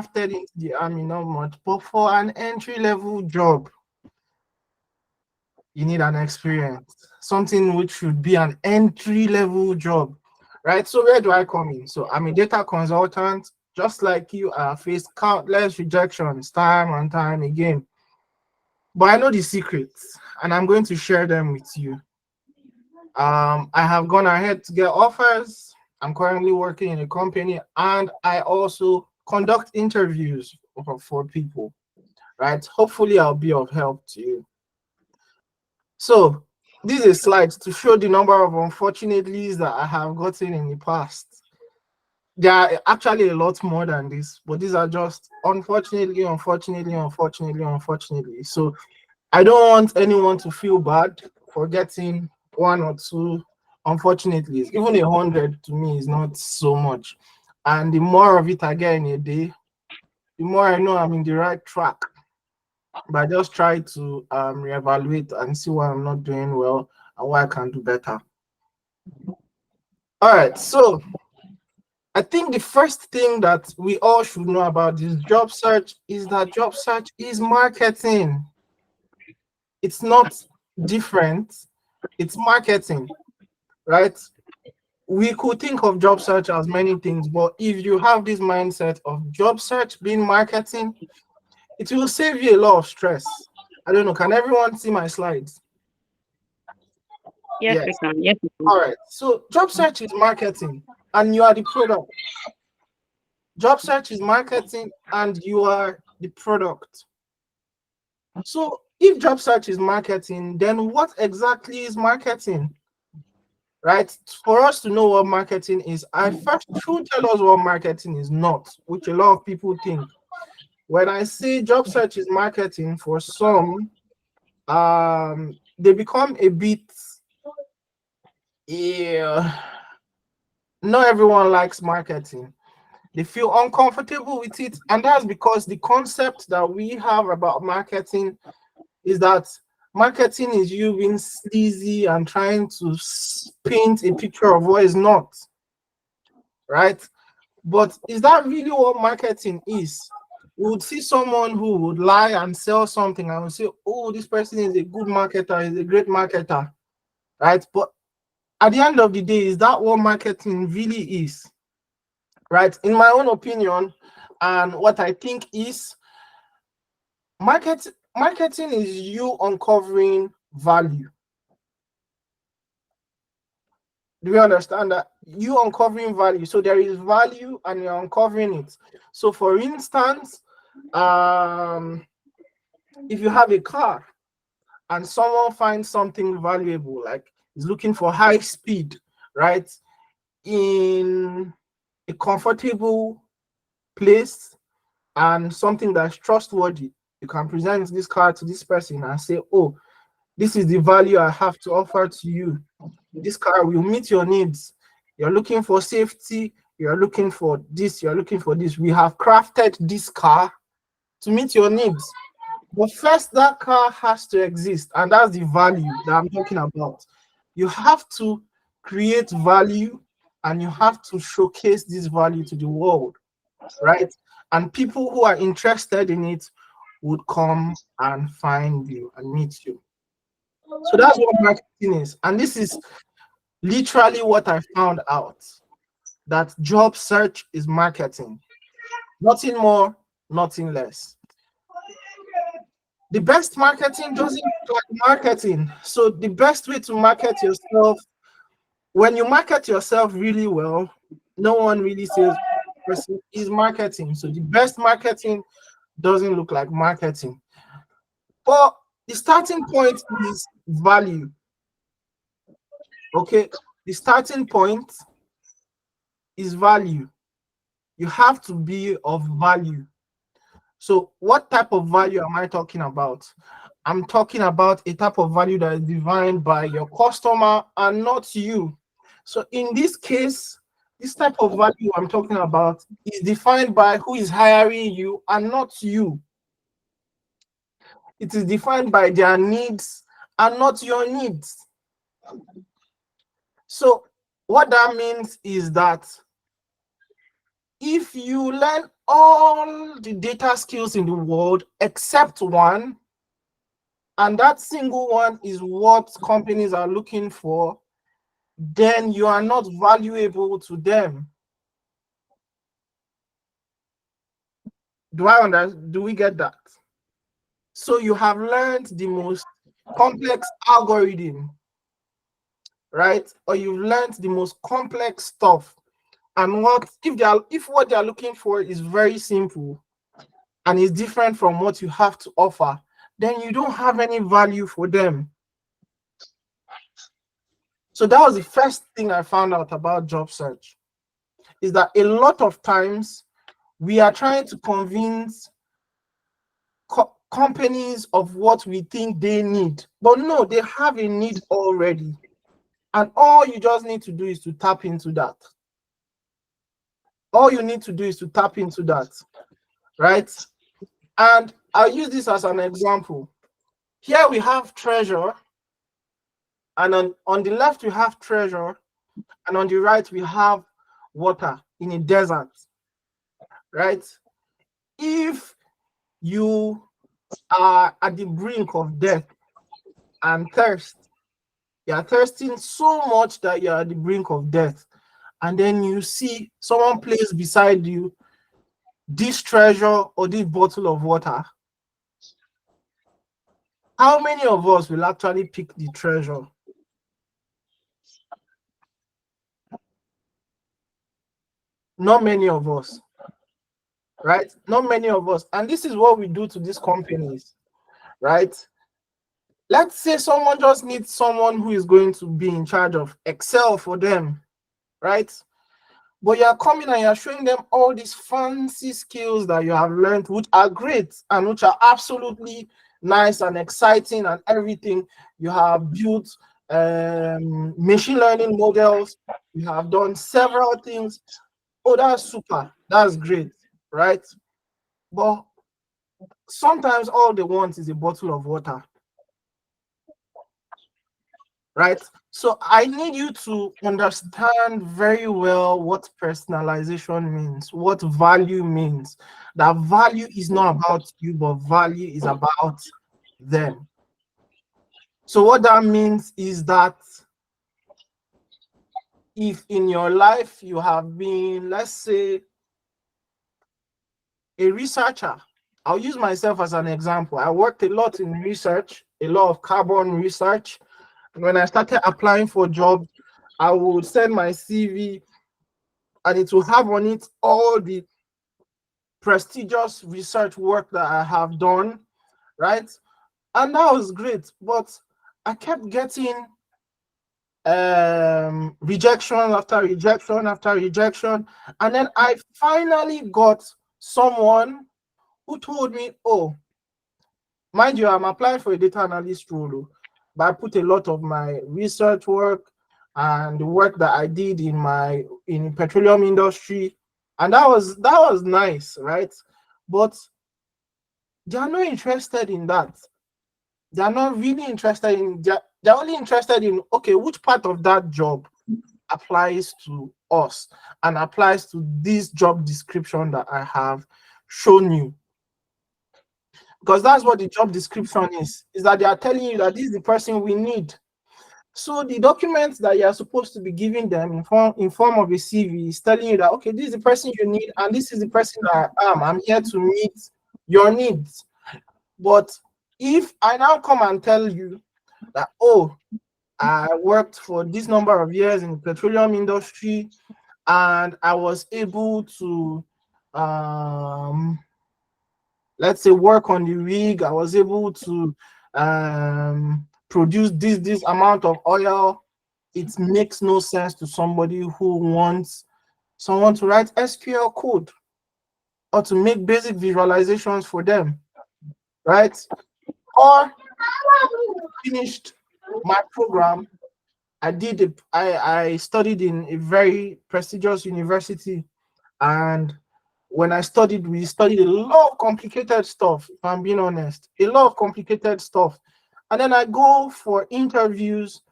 drafted into the army, not much, but for an entry-level job, you need an experience, something which should be an entry-level job, right? So where do I come in? So I'm a data consultant, just like you. I faced countless rejections time and time again, but I know the secrets, and I'm going to share them with you. I have gone ahead to get offers. I'm currently working in a company, and I also conduct interviews for people, right? Hopefully, I'll be of help to you. So, this is a slide to show the number of unfortunate leads that I have gotten in the past. There are actually a lot more than this, but these are just unfortunately, unfortunately, unfortunately, unfortunately. So, I don't want anyone to feel bad for getting one or two. Unfortunately, even 100 to me is not so much. And the more of it I get in a day, the more I know I'm in the right track. But I just try to reevaluate and see what I'm not doing well and what I can do better. All right, so I think the first thing that we all should know about this job search is that job search is marketing. It's not different, it's marketing, right? We could think of job search as many things, but if you have this mindset of job search being marketing, it will save you a lot of stress. I don't know, can everyone see my slides? Yes, Yes. we can. Yes, we can. All right, so job search is marketing and you are the product. Job search is marketing and you are the product. So if job search is marketing, then what exactly is marketing? Right? For us to know what marketing is, I first should tell us what marketing is not, which a lot of people think. When I say job search is marketing, for some, they become a bit, yeah, not everyone likes marketing. They feel uncomfortable with it, and that's because the concept that we have about marketing is that marketing is you being sleazy and trying to paint a picture of what is not, right? But is that really what marketing is? We would see someone who would lie and sell something and we say, oh, this person is a good marketer, is a great marketer, right? But at the end of the day, is that what marketing really is? Right? In my own opinion, and what I think is marketing is you uncovering value. Do you understand that? You uncovering value. So there is value and you're uncovering it. So for instance, if you have a car and someone finds something valuable, like is looking for high speed, right, in a comfortable place and something that's trustworthy, you can present this car to this person and say, oh, this is the value I have to offer to you. This car will meet your needs. You're looking for safety, you're looking for this, you're looking for this. We have crafted this car to meet your needs. But first, that car has to exist, and that's the value that I'm talking about. You have to create value and you have to showcase this value to the world, right? And people who are interested in it would come and find you and meet you. So that's what marketing is. And this is literally what I found out, that job search is marketing. Nothing more, nothing less. The best marketing doesn't look like marketing. So the best way to market yourself, when you market yourself really well, no one really says person is marketing. So the best marketing doesn't look like marketing. But the starting point is value. Okay, the starting point is value. You have to be of value. So what type of value am I talking about? I'm talking about a type of value that is defined by your customer and not you. So in this case, this type of value I'm talking about is defined by who is hiring you and not you. It is defined by their needs and not your needs. So what that means is that if you learn all the data skills in the world except one, and that single one is what companies are looking for, then you are not valuable to them. Do we get that? So you have learned the most complex algorithm, right? Or you've learned the most complex stuff. And if what they are looking for is very simple and is different from what you have to offer, then you don't have any value for them. So that was the first thing I found out about job search, is that a lot of times we are trying to convince companies of what we think they need, but no, they have a need already, and all you just need to do is to tap into that. All you need to do is to tap into that, right? And I'll use this as an example. Here we have treasure, and on the left we have treasure, and on the right we have water in a desert, right? If you are at the brink of death and thirst, you are thirsting so much that you are at the brink of death, and then you see someone place beside you this treasure or this bottle of water, how many of us will actually pick the treasure? Not many of us, right? Not many of us. And this is what we do to these companies, right? Let's say someone just needs someone who is going to be in charge of Excel for them, right? But you're coming and you're showing them all these fancy skills that you have learned, which are great and which are absolutely nice and exciting and everything. You have built machine learning models. You have done several things. Oh, that's super. That's great, right? But sometimes all they want is a bottle of water, right? So I need you to understand very well what personalization means, what value means. That value is not about you, but value is about them. So what that means is that if in your life you have been, let's say, a researcher, I'll use myself as an example. I worked a lot in research, a lot of carbon research. When I started applying for jobs, I would send my CV and it will have on it all the prestigious research work that I have done, right? And that was great, but I kept getting rejection after rejection after rejection. And then I finally got someone who told me, oh, mind you, I'm applying for a data analyst role, but I put a lot of my research work and the work that I did in the petroleum industry, and that was nice, right? But they are not interested in that. They are not really interested in. They're only interested in, okay, which part of that job applies to us and applies to this job description that I have shown you. Because that's what the job description is that they are telling you that this is the person we need. So the documents that you are supposed to be giving them in form of a CV is telling you that, okay, this is the person you need, and this is the person that I am. I'm here to meet your needs. But if I now come and tell you that, oh, I worked for this number of years in the petroleum industry, and I was able to let's say work on the rig, I was able to produce this amount of oil, it makes no sense to somebody who wants someone to write SQL code or to make basic visualizations for them, right? Or finished my program. I studied in a very prestigious university, and when we studied a lot of complicated stuff, if I'm being honest, a lot of complicated stuff. And then I go for interviews,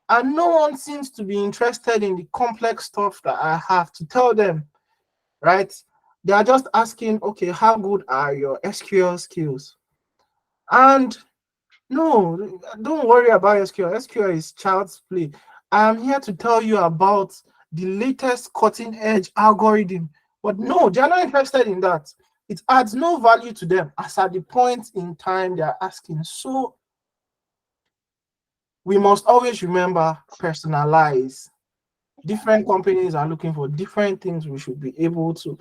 and no one seems to be interested in the complex stuff that I have to tell them, right? They are just asking, okay, how good are your SQL skills? And no, don't worry about SQL. SQL is child's play. I'm here to tell you about the latest cutting edge algorithm. But no, they're not interested in that. It adds no value to them as at the point in time they're asking. So we must always remember personalize. Different companies are looking for different things. We should be able to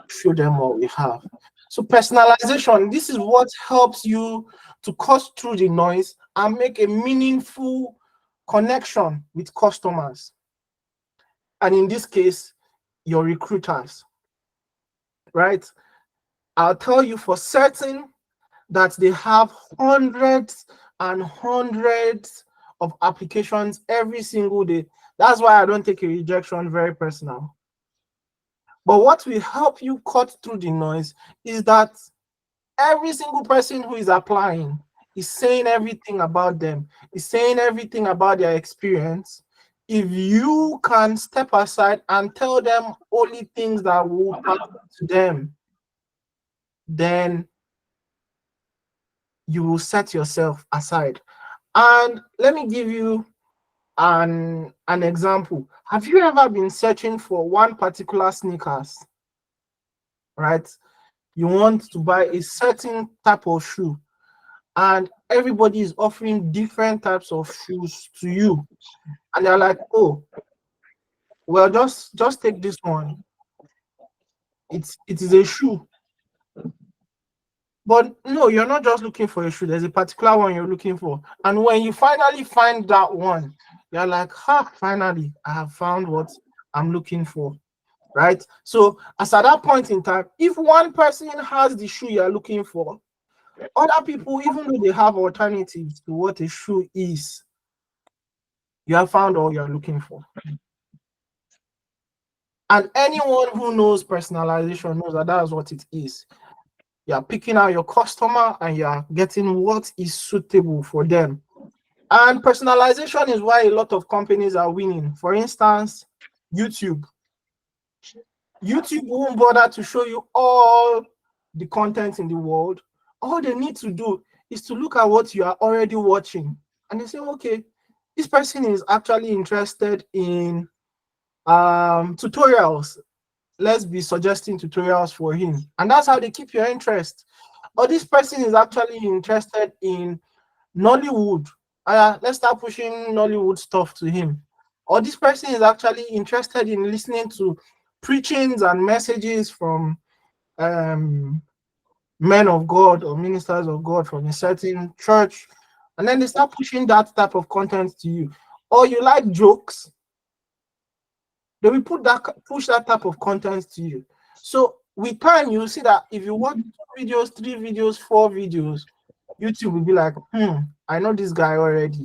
show them what we have. So personalization, this is what helps you to cut through the noise and make a meaningful connection with customers. And in this case, your recruiters, right? I'll tell you for certain that they have hundreds and hundreds of applications every single day. That's why I don't take a rejection very personal. But what will help you cut through the noise is that every single person who is applying is saying everything about them, is saying everything about their experience. If you can step aside and tell them only things that will happen to them, then you will set yourself aside. And let me give you an example. Have you ever been searching for one particular sneakers, right? You want to buy a certain type of shoe, and everybody is offering different types of shoes to you, and they're like, oh, well, just take this one. It is a shoe. But no, you're not just looking for a shoe. There's a particular one you're looking for. And when you finally find that one, you're like, ha, finally, I have found what I'm looking for. Right? So as at that point in time, if one person has the shoe you're looking for, other people, even though they have alternatives to what a shoe is, you have found all you're looking for. And anyone who knows personalization knows that that's what it is. You're picking out your customer and you're getting what is suitable for them. And personalization is why a lot of companies are winning. For instance, YouTube. YouTube won't bother to show you all the content in the world. All they need to do is to look at what you are already watching. And they say, okay, this person is actually interested in tutorials. Let's be suggesting tutorials for him. And that's how they keep your interest. Or this person is actually interested in Nollywood. Let's start pushing Nollywood stuff to him. Or this person is actually interested in listening to preachings and messages from men of God or ministers of God from a certain church. And then they start pushing that type of content to you. Or you like jokes, they will push that type of content to you. So with time, you'll see that if you watch 2 videos, 3 videos, 4 videos, YouTube will be like, I know this guy already.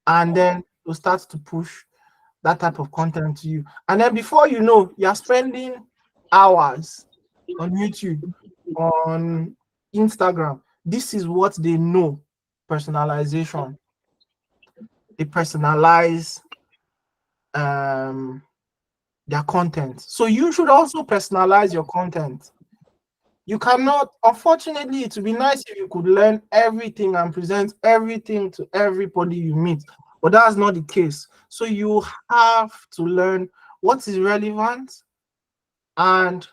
And then you'll start to push that type of content to you. And then before you know, you're spending hours on YouTube, on Instagram. This is what they know, personalization. They personalize their content. So you should also personalize your content. You cannot, unfortunately, it would be nice if you could learn everything and present everything to everybody you meet, but that's not the case. So you have to learn what is relevant and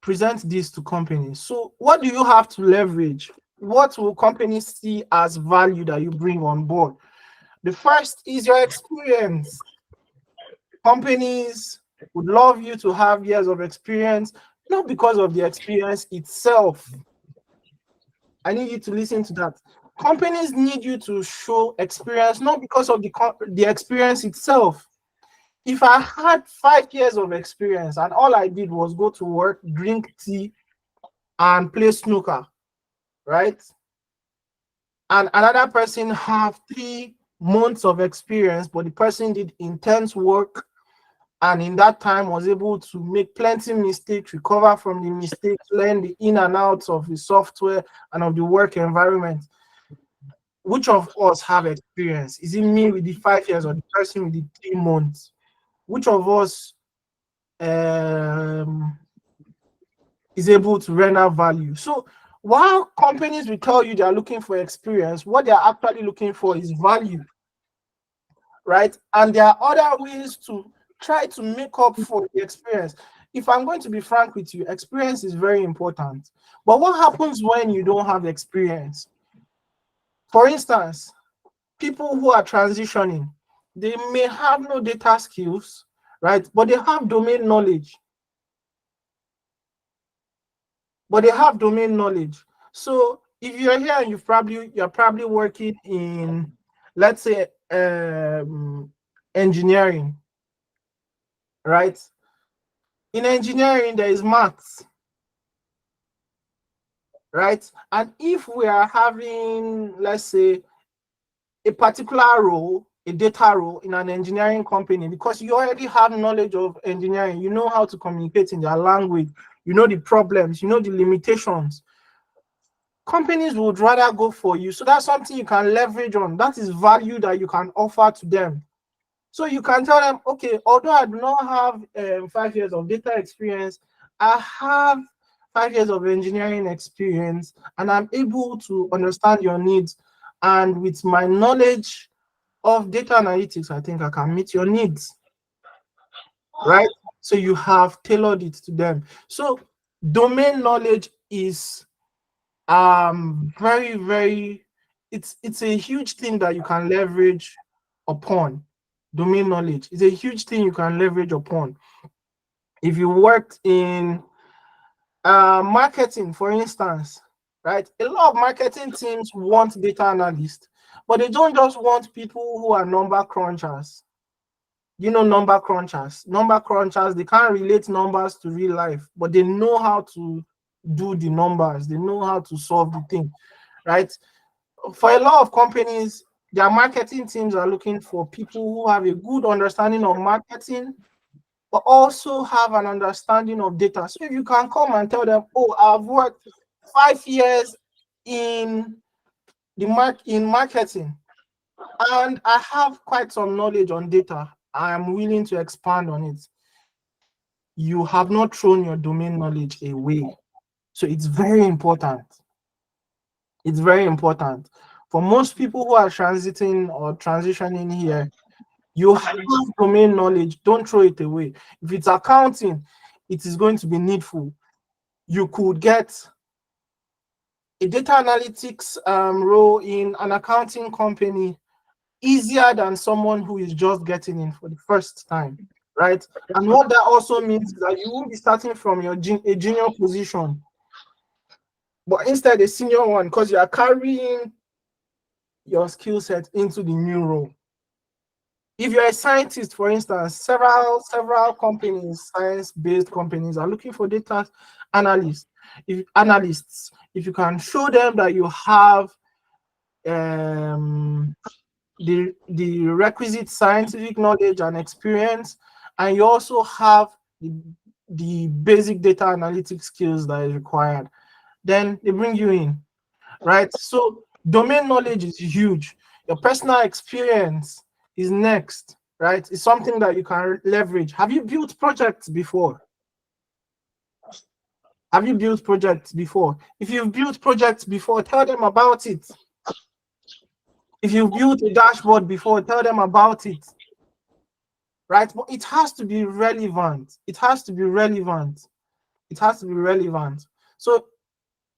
present this to companies. So what do you have to leverage? What will companies see as value that you bring on board? The first is your experience. Companies would love you to have years of experience, not because of the experience itself. I need you to listen to that. Companies need you to show experience, not because of the experience itself. If I had 5 years of experience and all I did was go to work, drink tea, and play snooker, right? And another person have 3 months of experience, but the person did intense work and in that time was able to make plenty mistakes, recover from the mistakes, learn the in and outs of the software and of the work environment. Which of us have experience? Is it me with the 5 years or the person with the 3 months? Which of us um, is able to render value. So while companies will tell you they are looking for experience, what they are actually looking for is value, right? And there are other ways to try to make up for the experience. If I'm going to be frank with you, experience is very important. But what happens when you don't have experience? For instance, people who are transitioning, they may have no data skills, right? But they have domain knowledge. So if you're here and you're probably working in, let's say, engineering, right? In engineering, there is maths, right? And if we are having, let's say, a particular role, a data role in an engineering company, because you already have knowledge of engineering, you know how to communicate in their language, you know the problems, you know the limitations, companies would rather go for you. So that's something you can leverage on. That is value that you can offer to them. So you can tell them, okay, although I do not have 5 years of data experience, I have 5 years of engineering experience, and I'm able to understand your needs. And with my knowledge of data analytics, I think I can meet your needs, right? So you have tailored it to them. So domain knowledge is very, very, it's a huge thing that you can leverage upon. Domain knowledge is a huge thing you can leverage upon. If you worked in marketing, for instance, right? A lot of marketing teams want data analysts, but they don't just want people who are number crunchers. You know, number crunchers, they can't relate numbers to real life, but they know how to do the numbers, they know how to solve the thing, right? For a lot of companies, their marketing teams are looking for people who have a good understanding of marketing, but also have an understanding of data. So if you can come and tell them, oh, I've worked 5 years in in marketing, and I have quite some knowledge on data, I am willing to expand on it. You have not thrown your domain knowledge away. So it's very important. It's very important. For most people who are transiting or transitioning here, you have domain knowledge. Don't throw it away. If it's accounting, it is going to be needful. You could get a data analytics role in an accounting company easier than someone who is just getting in for the first time, right? And what that also means is that you won't be starting from a junior position, but instead a senior one, because you are carrying your skill set into the new role. If you're a scientist, for instance, several companies, science-based companies, are looking for data analysts. If you can show them that you have the requisite scientific knowledge and experience, and you also have the basic data analytics skills that is required, then they bring you in, right? So domain knowledge is huge. Your personal experience is next, right? It's something that you can leverage. Have you built projects before? Have you built projects before? If you've built projects before, tell them about it. If you've built a dashboard before, tell them about it, right? But it has to be relevant. It has to be relevant. It has to be relevant. So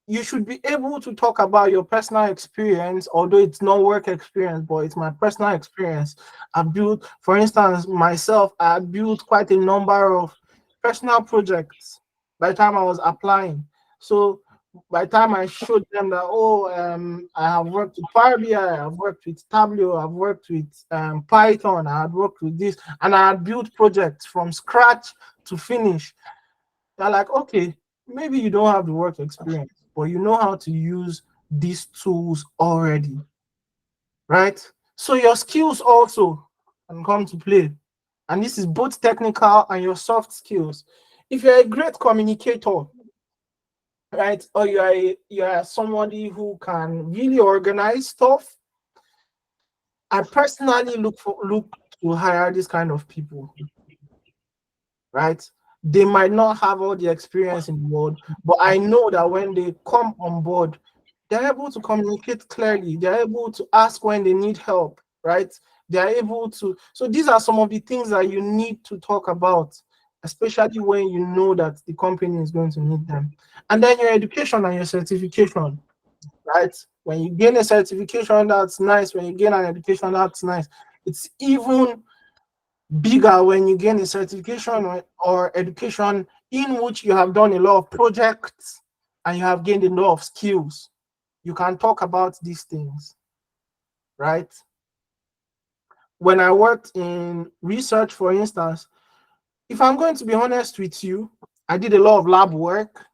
you should be able to talk about your personal experience, although it's not work experience, but it's my personal experience. I built, for instance, myself, I built quite a number of personal projects by the time I was applying. So by the time I showed them that, oh, I have worked with Power BI, I've worked with Tableau, I've worked with Python, I had worked with this, and I had built projects from scratch to finish. They're like, okay, maybe you don't have the work experience, but you know how to use these tools already, right? So your skills also can come to play. And this is both technical and your soft skills. If you're a great communicator, right, or you are somebody who can really organize stuff, I personally look to hire this kind of people, right? They might not have all the experience in the world, but I know that when they come on board, they're able to communicate clearly. They're able to ask when they need help, right? They're able to. So these are some of the things that you need to talk about, especially when you know that the company is going to need them. And then your education and your certification, right? When you gain a certification, that's nice. When you gain an education, that's nice. It's even bigger when you gain a certification or education in which you have done a lot of projects and you have gained a lot of skills. You can talk about these things, right? When I worked in research, for instance, if I'm going to be honest with you, I did a lot of lab work,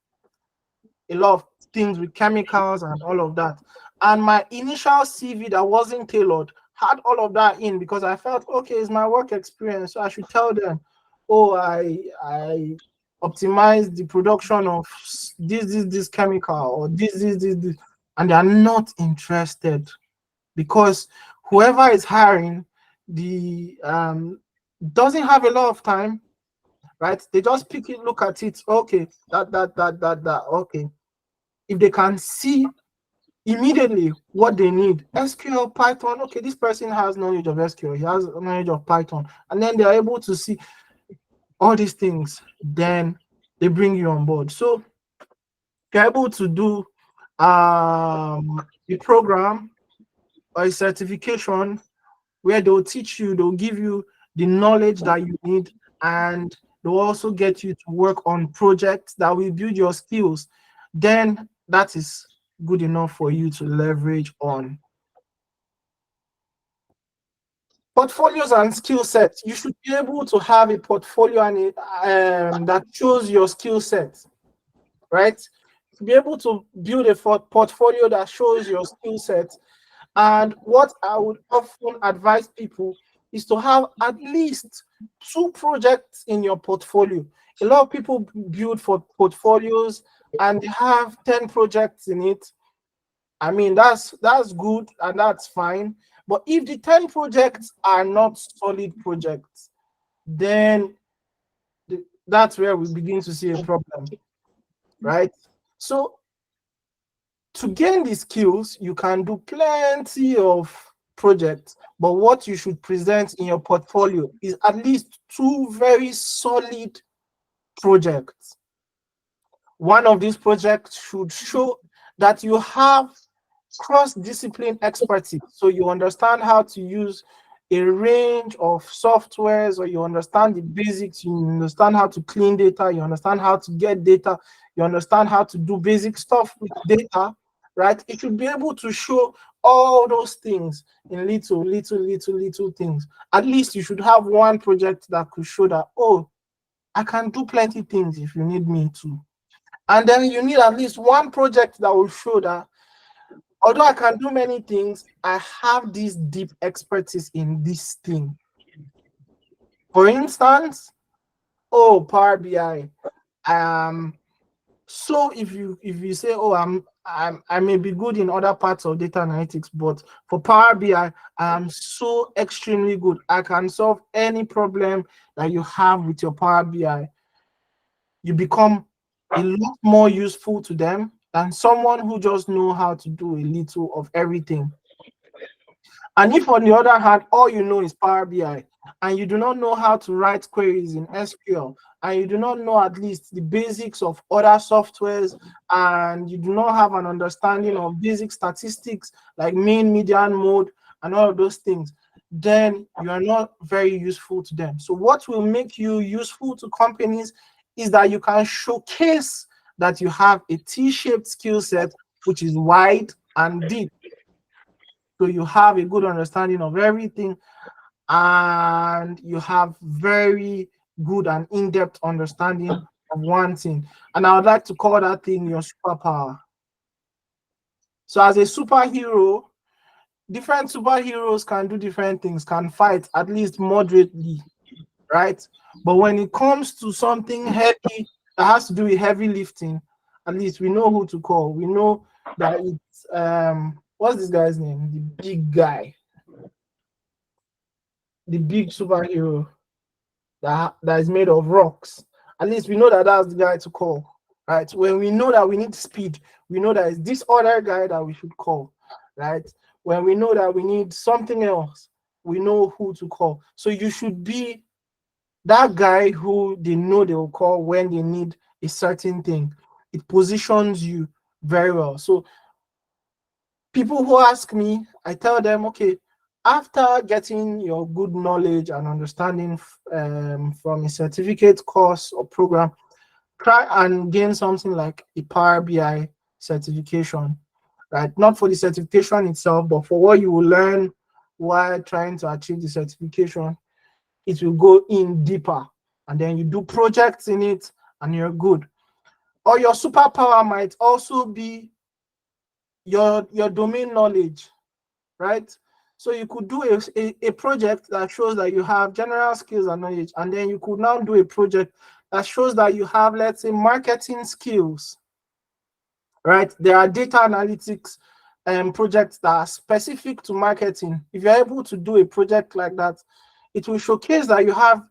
a lot of things with chemicals and all of that. And my initial CV that wasn't tailored had all of that in because I felt okay, it's my work experience. So I should tell them, oh, I optimize the production of this chemical or this. And they are not interested because whoever is hiring the doesn't have a lot of time, right? They just pick it, look at it, okay, that, okay. If they can see immediately what they need, SQL, Python, okay, this person has knowledge of SQL, he has knowledge of Python, and then they're able to see all these things, then they bring you on board. So you're able to do a program or a certification where they'll teach you, they'll give you the knowledge that you need, and they'll also get you to work on projects that will build your skills. Then that is good enough for you to leverage on. Portfolios and skill sets. You should be able to have a portfolio and that shows your skill set, right? To be able to build a portfolio that shows your skill set. And what I would often advise people is to have at least 2 projects in your portfolio. A lot of people build for portfolios and they have 10 projects in it. I mean, that's good and that's fine. But if the 10 projects are not solid projects, then that's where we begin to see a problem, right? So to gain the skills, you can do plenty of projects, but what you should present in your portfolio is at least 2 very solid projects. One of these projects should show that you have cross-discipline expertise. So you understand how to use a range of softwares, or you understand the basics, you understand how to clean data, you understand how to get data, you understand how to do basic stuff with data, right? It should be able to show all those things in little things. At least you should have one project that could show that, oh, I can do plenty things if you need me to. And then you need at least one project that will show that although I can do many things, I have this deep expertise in this thing. For instance, oh, Power BI. So if you say, oh, I may be good in other parts of data analytics, but for Power BI, I am so extremely good. I can solve any problem that you have with your Power BI. You become a lot more useful to them than someone who just know how to do a little of everything. And if on the other hand, all you know is Power BI, and you do not know how to write queries in SQL, and you do not know at least the basics of other softwares, and you do not have an understanding of basic statistics like mean, median, mode, and all of those things, then you are not very useful to them. So what will make you useful to companies is that you can showcase that you have a T-shaped skill set, which is wide and deep. So you have a good understanding of everything, and you have very good and in-depth understanding of one thing. And I would like to call that thing your superpower. So as a superhero, different superheroes can do different things, can fight at least moderately, right? But when it comes to something heavy that has to do with heavy lifting, at least we know who to call. We know that it's what's this guy's name? The big guy, the big superhero that is made of rocks. At least we know that that's the guy to call, right? When we know that we need speed, we know that it's this other guy that we should call, right? When we know that we need something else, we know who to call. So you should be that guy who they know they will call when they need a certain thing. It positions you very well. So people who ask me, I tell them, okay, after getting your good knowledge and understanding from a certificate course or program, try and gain something like a Power BI certification, right? Not for the certification itself, but for what you will learn while trying to achieve the certification. It will go in deeper, and then you do projects in it, and you're good. Or your superpower might also be your domain knowledge, right? So you could do a project that shows that you have general skills and knowledge, and then you could now do a project that shows that you have, let's say, marketing skills, right? There are data analytics projects that are specific to marketing. If you're able to do a project like that, it will showcase that you have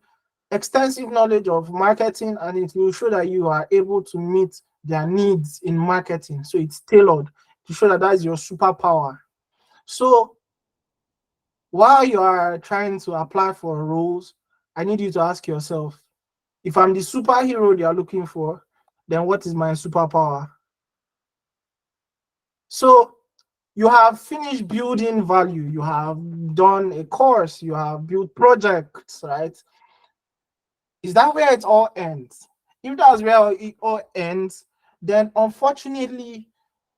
extensive knowledge of marketing, and it will show that you are able to meet their needs in marketing. So it's tailored to show that that is your superpower. So while you are trying to apply for roles, I need you to ask yourself, if I'm the superhero they are looking for, then what is my superpower? So you have finished building value, you have done a course, you have built projects, right? Is that where it all ends? If that's where it all ends, then unfortunately,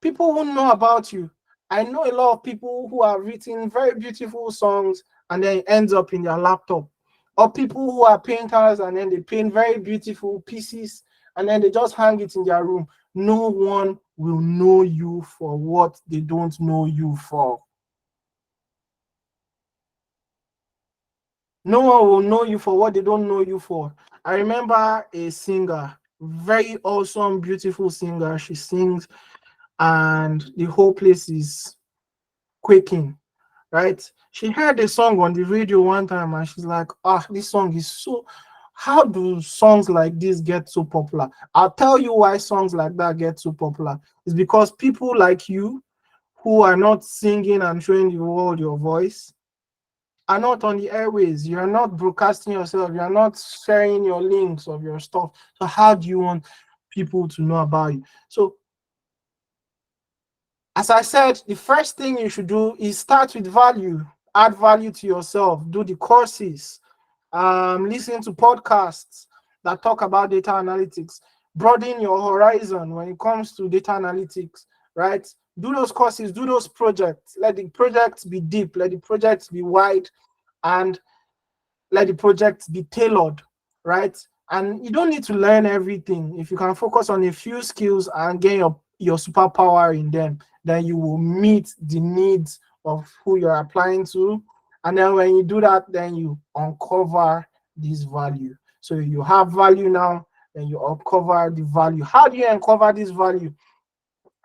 people won't know about you. I know a lot of people who have written very beautiful songs and then it ends up in their laptop. Or people who are painters and then they paint very beautiful pieces and then they just hang it in their room. No one will know you for what they don't know you for. No one will know you for what they don't know you for. I remember a singer, very awesome, beautiful singer. She sings, and the whole place is quaking, right? She heard a song on the radio one time, and she's like, ah, this song is so. How do songs like this get so popular? I'll tell you why songs like that get so popular. It's because people like you who are not singing and showing the world your voice are not on the airways. You're not broadcasting yourself. You're not sharing your links of your stuff. So how do you want people to know about you? So as I said, the first thing you should do is start with value. Add value to yourself. Do the courses. Listen to podcasts that talk about data analytics. Broaden your horizon when it comes to data analytics, right? Do those courses, do those projects. Let the projects be deep, let the projects be wide, and let the projects be tailored, right? And you don't need to learn everything. If you can focus on a few skills and get your superpower in them, then you will meet the needs of who you're applying to. And then when you do that, then you uncover this value. So you have value now, then you uncover the value. How do you uncover this value?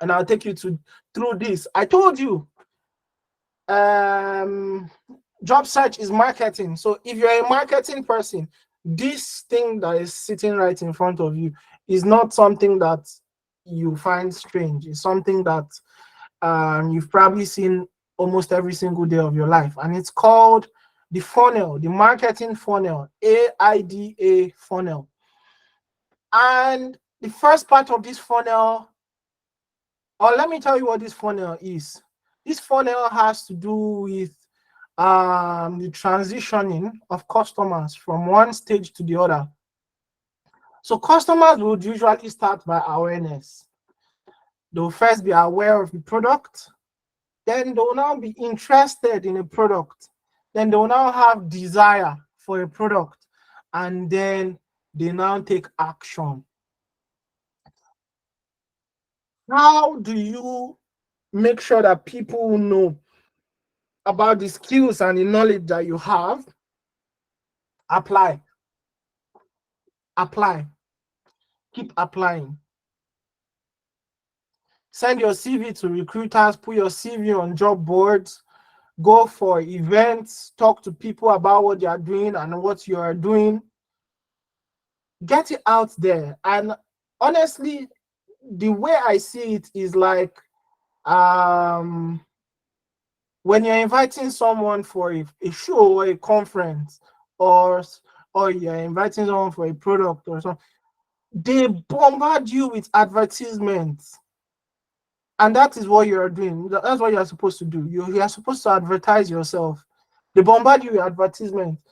And I'll take you through this. I told you, job search is marketing. So if you're a marketing person, this thing that is sitting right in front of you is not something that you find strange. It's something that you've probably seen almost every single day of your life, and it's called the funnel, the marketing funnel, AIDA funnel. And the first part of this funnel, or let me tell you what this funnel is. This funnel has to do with the transitioning of customers from one stage to the other. So customers would usually start by awareness. They'll first be aware of the product, then they'll now be interested in a product, then they'll now have desire for a product, and then they now take action. How do you make sure that people know about the skills and the knowledge that you have? Apply. Apply. Keep applying. Send your CV to recruiters, put your CV on job boards, go for events, talk to people about what they are doing and what you are doing. get it out there. And honestly, the way I see it is like, um when you're inviting someone for a show or a conference, or or you're inviting someone for a product or something, they bombard you with advertisements. And that is what you're doing. That's what you're supposed to do. You are supposed to advertise yourself. They bombard you with advertisements.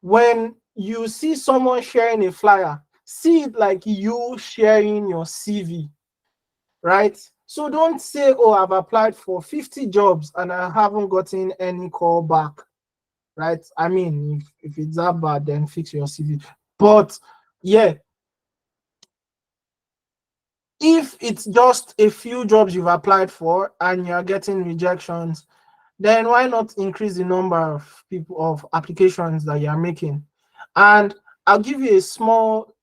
When you see someone sharing a flyer, see it like you sharing your CV, right? So don't say, oh, I've applied for 50 jobs and I haven't gotten any call back, right? I mean, if it's that bad, then fix your CV. But yeah, if it's just a few jobs you've applied for and you're getting rejections, then why not increase the number of people of applications that you're making? And I'll give you a small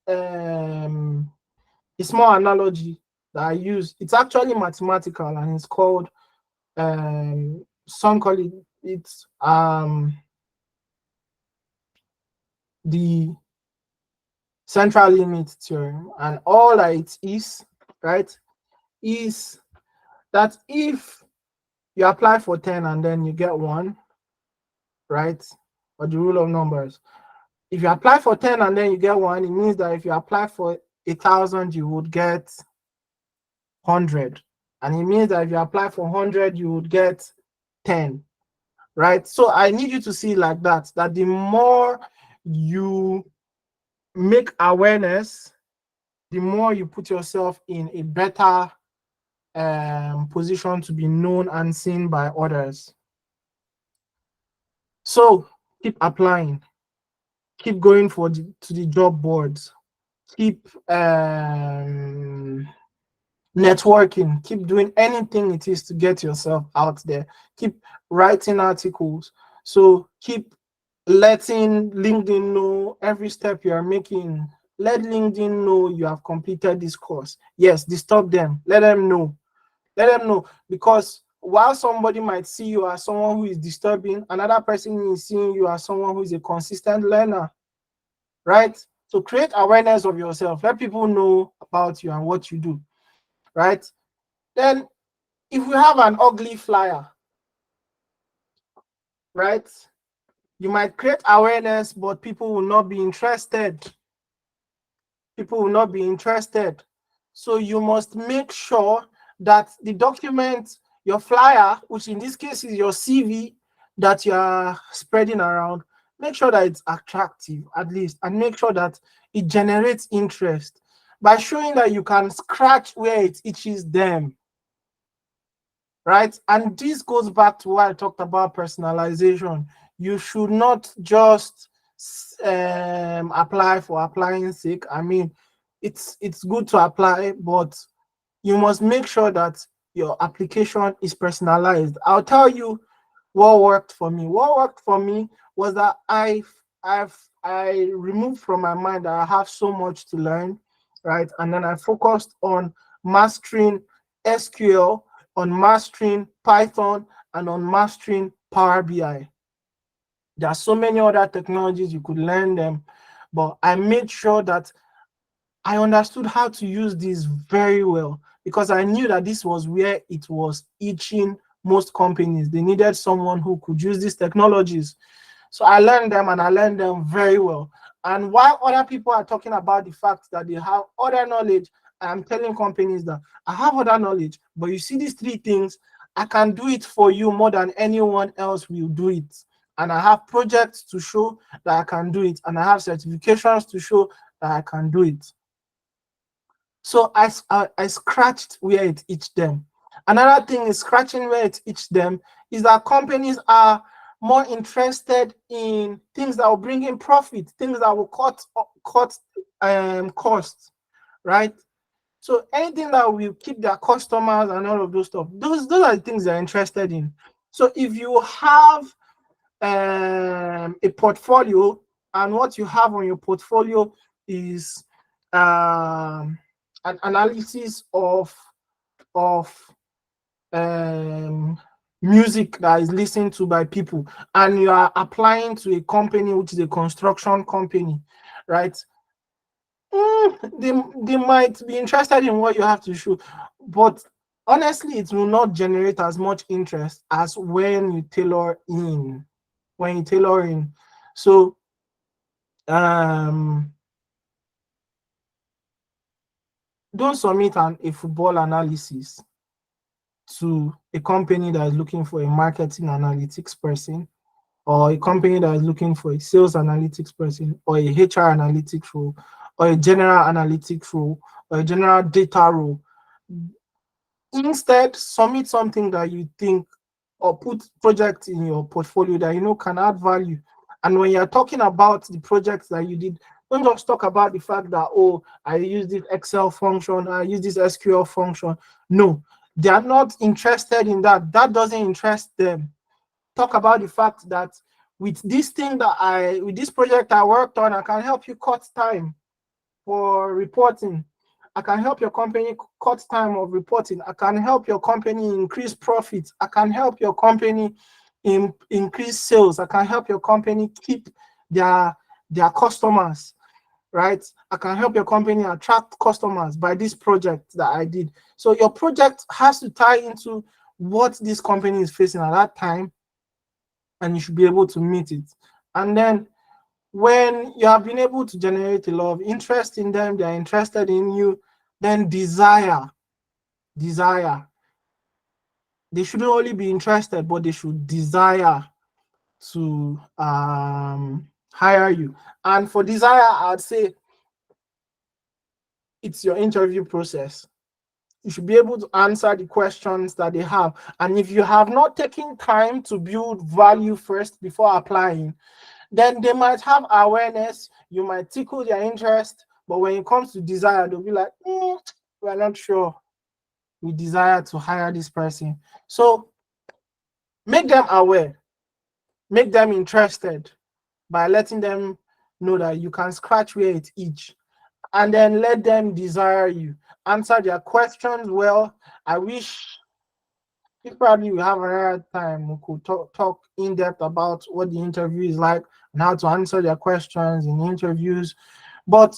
analogy that I use. It's actually mathematical and it's called some call it it's the central limit theorem. And all that it is, right, is that if you apply for 10 and then you get one, right? Or the rule of numbers. If you apply for 10 and then you get one, it means that if you apply for 1,000, you would get 100. And it means that if you apply for 100, you would get 10, right? So I need you to see like that, that the more you make awareness, the more you put yourself in a better position to be known and seen by others. So keep applying, keep going to the job boards, keep networking, keep doing anything it is to get yourself out there, keep writing articles. So keep letting LinkedIn know every step you are making. Let LinkedIn know you have completed this course. Yes, disturb them, let them know. Let them know, because while somebody might see you as someone who is disturbing, another person is seeing you as someone who is a consistent learner, right? So create awareness of yourself. Let people know about you and what you do, right? Then if we have an ugly flyer, right, you might create awareness, but people will not be interested. People will not be interested. So you must make sure that the document, your flyer, which in this case is your CV that you are spreading around, make sure that it's attractive at least, and make sure that it generates interest by showing that you can scratch where it itches them, right? And this goes back to what I talked about personalization. You should not just apply for applying sake. I mean, it's good to apply, but you must make sure that your application is personalized. I'll tell you what worked for me. What worked for me was that I removed from my mind that I have so much to learn, right? And then I focused on mastering SQL, on mastering Python, and on mastering Power BI. There are so many other technologies you could learn them, but I made sure that I understood how to use this very well, because I knew that this was where it was itching most companies. They needed someone who could use these technologies. So I learned them, and I learned them very well. And while other people are talking about the fact that they have other knowledge, I'm telling companies that I have other knowledge, but you see these three things, I can do it for you more than anyone else will do it. And I have projects to show that I can do it, and I have certifications to show that I can do it. So I scratched where it itched them. Another thing is scratching where it itched them is that companies are more interested in things that will bring in profit, things that will cut costs, right? So anything that will keep their customers and all of those stuff, those are the things they're interested in. So if you have a portfolio, and what you have on your portfolio is an analysis of um, music that is listened to by people, and you are applying to a company which is a construction company, right? they might be interested in what you have to show, but honestly, it will not generate as much interest as when you tailor in. When you tailor in, so um, don't submit a football analysis to a company that is looking for a marketing analytics person, or a company that is looking for a sales analytics person, or a HR analytics role, or a general analytics role, or a general data role. Instead, submit something that you think, or put projects in your portfolio that you know can add value. And when you're talking about the projects that you did, don't just talk about the fact that, oh, I use this Excel function, I use this SQL function. No, they are not interested in that. That doesn't interest them. Talk about the fact that with this project I worked on, I can help you cut time for reporting. I can help your company cut time of reporting. I can help your company increase profits. I can help your company increase sales. I can help your company keep their their customers, right? I can help your company attract customers by this project that I did. So your project has to tie into what this company is facing at that time, and you should be able to meet it. And then when you have been able to generate a lot of interest in them, they're interested in you, then desire. They shouldn't only be interested, but they should desire to hire you. And for desire, I'd say it's your interview process. You should be able to answer the questions that they have. And if you have not taken time to build value first before applying, then they might have awareness, you might tickle their interest, but when it comes to desire, they'll be like, we're not sure we desire to hire this person. So make them aware, make them interested by letting them know that you can scratch where it itch, and then let them desire you. Answer their questions well. I wish if probably we have another time we could talk in depth about what the interview is like and how to answer their questions in interviews. But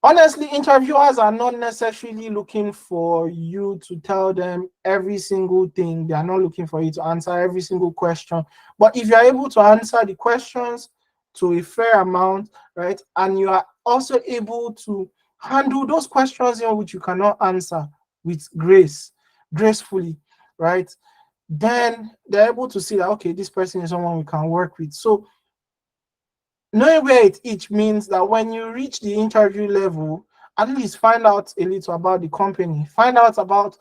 honestly, interviewers are not necessarily looking for you to tell them every single thing. They are not looking for you to answer every single question. But if you're able to answer the questions to a fair amount, right, and you are also able to handle those questions in which you cannot answer with gracefully, right, then they're able to see that, okay, this person is someone we can work with. So knowing where it each means that when you reach the interview level, at least find out a little about the company, find out about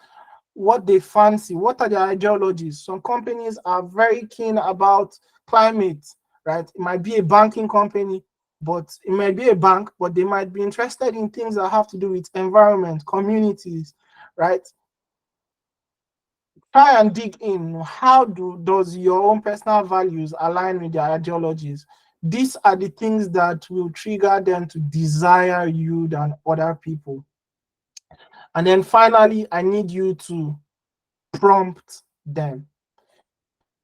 what they fancy, what are their ideologies. Some companies are very keen about climate, right? It might be a banking company, but it might be a bank, but they might be interested in things that have to do with environment, communities, right? Try and dig in. How does your own personal values align with their ideologies? These are the things that will trigger them to desire you than other people. And then finally, I need you to prompt them.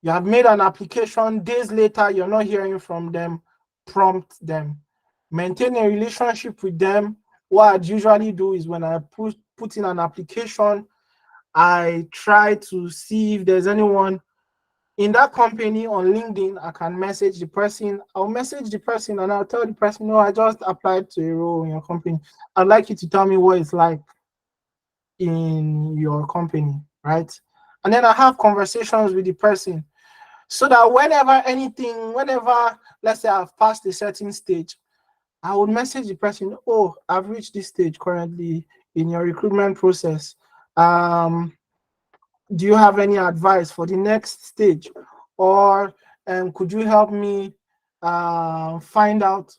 You have made an application, days later, you're not hearing from them, prompt them. Maintain a relationship with them. What I'd usually do is when I put in an application, I try to see if there's anyone in that company on LinkedIn. I can message the person. I'll message the person and I'll tell the person, no, I just applied to a role in your company. I'd like you to tell me what it's like in your company, right? And then I have conversations with the person so that whenever, let's say I've passed a certain stage, I would message the person, oh, I've reached this stage currently in your recruitment process. Do you have any advice for the next stage? Or could you help me find out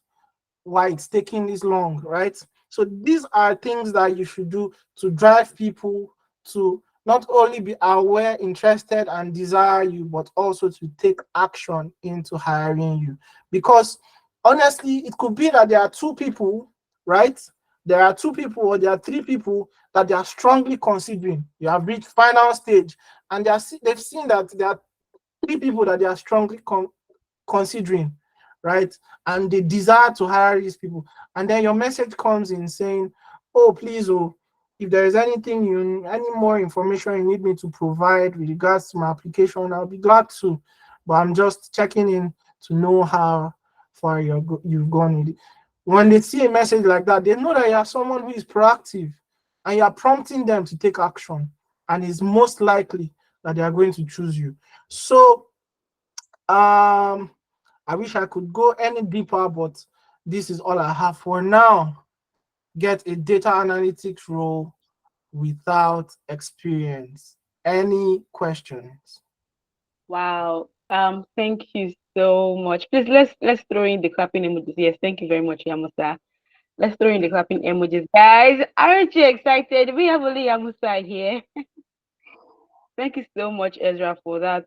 why it's taking this long, right? So these are things that you should do to drive people to not only be aware, interested, and desire you, but also to take action into hiring you. Because honestly, it could be that there are two people, right? There are two people or there are three people that they are strongly considering. You have reached final stage, and they've seen that there are three people that they are strongly considering, right? And they desire to hire these people. And then your message comes in saying, oh, please, oh, if there is anything any more information you need me to provide with regards to my application, I'll be glad to. But I'm just checking in to know how far you've gone with it. When they see a message like that, they know that you are someone who is proactive and you are prompting them to take action. And it's most likely that they are going to choose you. So I wish I could go any deeper, but this is all I have for now. Get a data analytics role without experience. Any questions? Wow. Thank you so much. Please let's throw in the clapping emojis. Yes, thank you very much, Yamusa. Let's throw in the clapping emojis. Guys, aren't you excited? We have only Yamusa here. Thank you so much, Ezra, for that